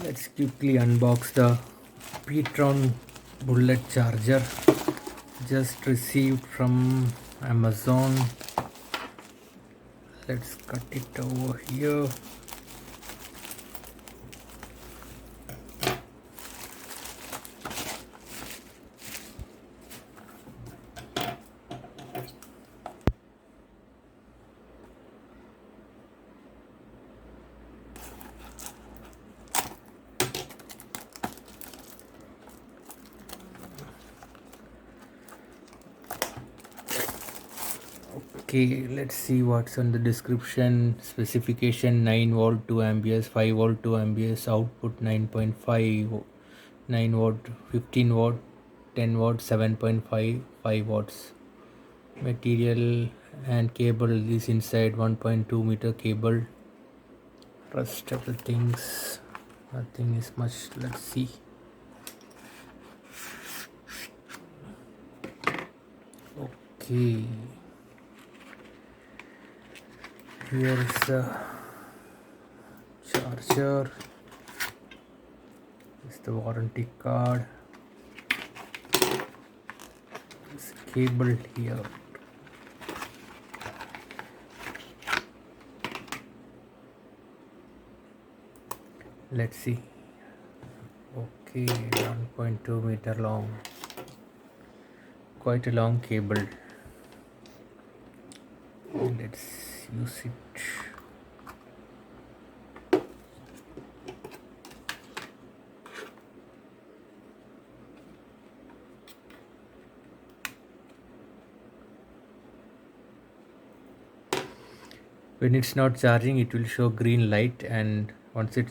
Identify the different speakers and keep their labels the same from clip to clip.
Speaker 1: Let's quickly unbox the Petron Bullet charger. Just received from Amazon. Let's cut it over here. Okay, let's see what's on the description. Specification: 9 volt 2 amperes, 5 volt 2 amperes, output 9.5, 9 watt, 15 watt, 10 watt, 7.5, 5 watts. Material and cable is inside, 1.2 meter cable. Rest of the things, nothing is much. Let's see. Okay, here is the charger. This is the warranty card. This cable here. Let's see. Okay, 1.2 meter long. Quite a long cable. Let's use it. When it's not charging, it will show green light, and once it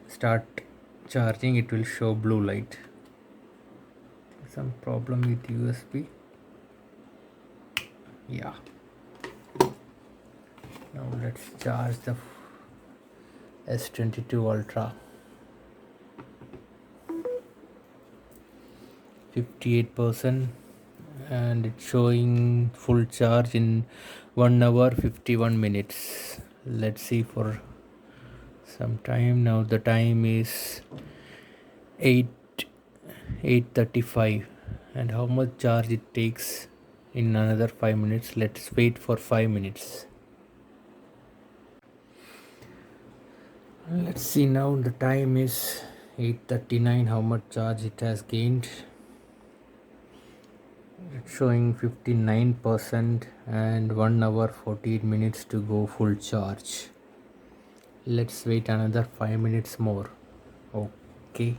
Speaker 1: start charging, it will show blue light. Some problem with USB. Yeah. Now let's charge the S22 Ultra. 58%, and it's showing full charge in 1 hour 51 minutes. Let's see for some time. Now the time is 8:35, and how much charge it takes in another 5 minutes. Let's wait for 5 minutes. Let's see, now the time is 8:39. How much charge it has gained? It's showing 59% and 1 hour 48 minutes to go full charge. Let's wait another 5 minutes more. Okay.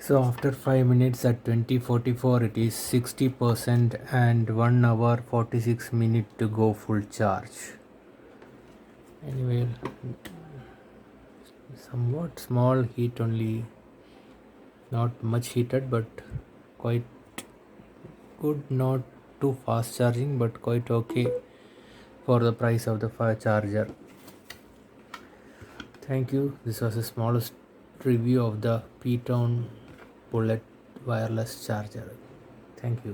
Speaker 1: So after 5 minutes at 20:44, it is 60% and 1 hour 46 minutes to go full charge. Anyway, somewhat small heat only, not much heated, but quite good. Not too fast charging, but quite okay for the price of the charger. Thank you. This was the smallest review of the Petron Bullet wireless charger. Thank you.